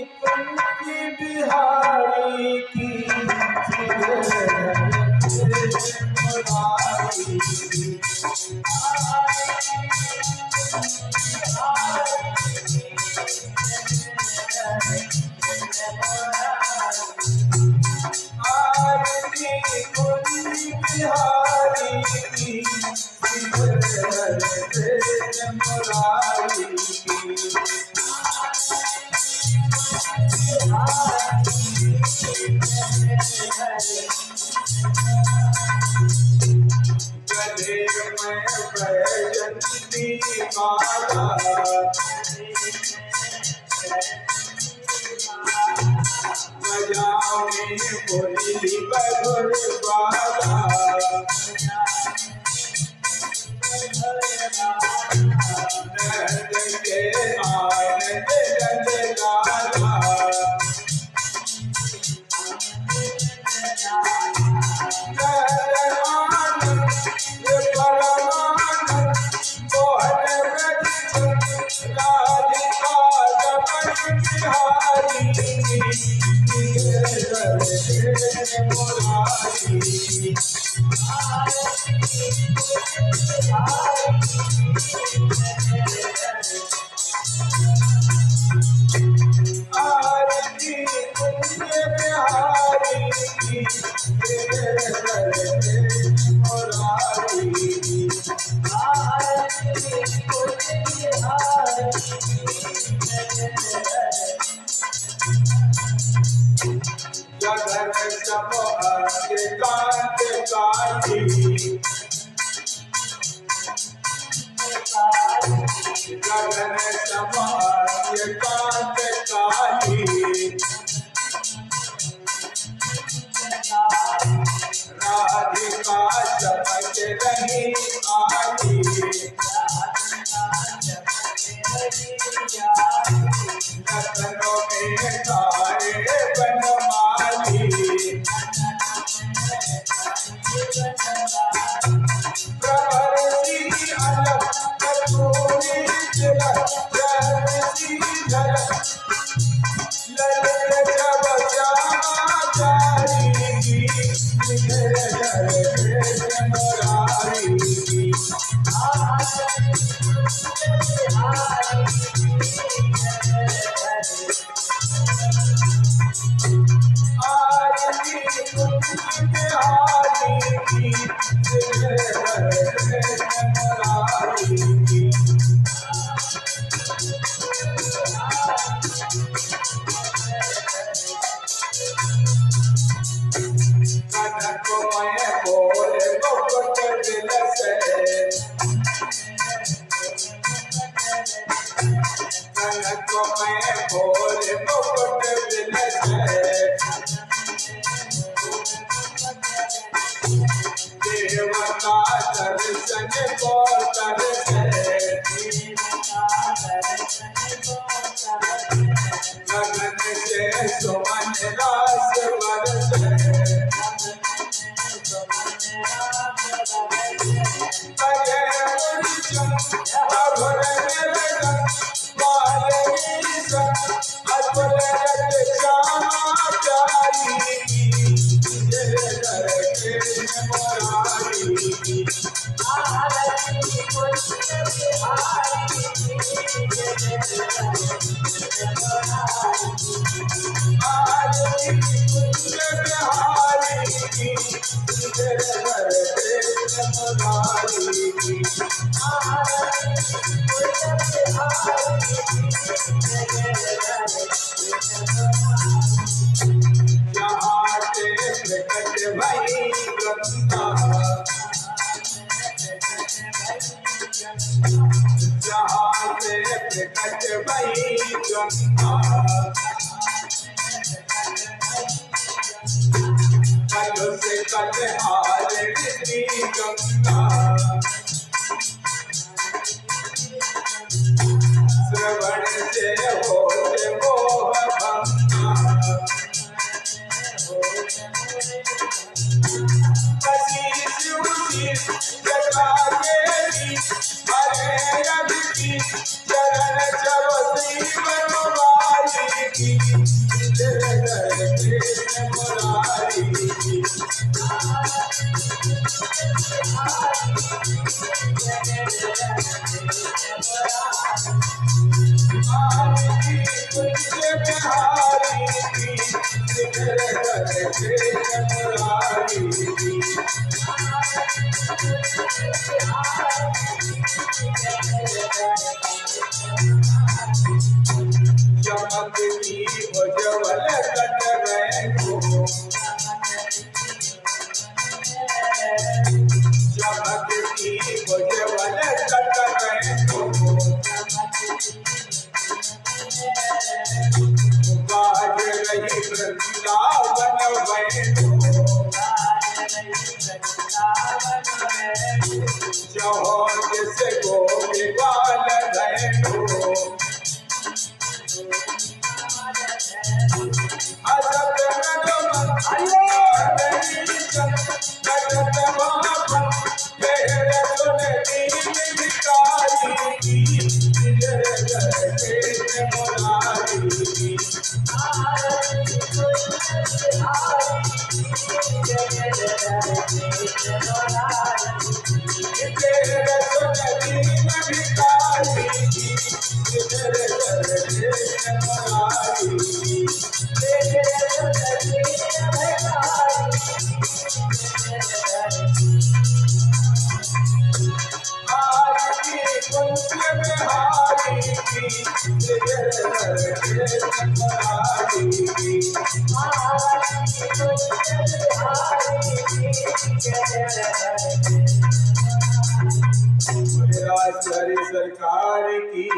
कुंज बिहारी की मुरारी आरती कुंज बिहारी की मुरारी गले में बैजंती माला बजाओ में बोली बधुर बाला नंद के आनंद रंग लाला आरती कुंज बिहारी की मुरारी जगन सब अंग कांत काली गगन सब अंग कांत काली राधिका चमक रही आली नतनों में तारे बनमाली प्रवरती अलग कपूरी तिलक जयती झलक ललित जब श्यामा चारी की मुरारी की आरती कुंज बिहारी की मुरारी की कनक में बोले मुकुट बिलसे कनक में बोले मुकुट बिलसे देवता दर्शन को तरसे गगन से सुमन रास बरसे बजे मुर्चन अघुर लगन वाल्मीकि सन अतुल जग श्यामा प्यारी की मुरारी की आरती कुंज बिहारी की जहाँ से प्रकट भई गंगा जहाँ से प्रकट भई गंगा कल से कल हार गंगा श्रवण से होते मोह भंगा कसी शिवजी जगा केली हरे रवि की चरण जब श्री बनवारी की आरती कुंज बिहारी की सिमर करके मुरारी की चमक की उज्ज्वल कटवैं को चमक की उज्ज्वल कटवैं को बाज रही वृंदावन वैं को जहाँ जिस गोपाल वैं को सरकार की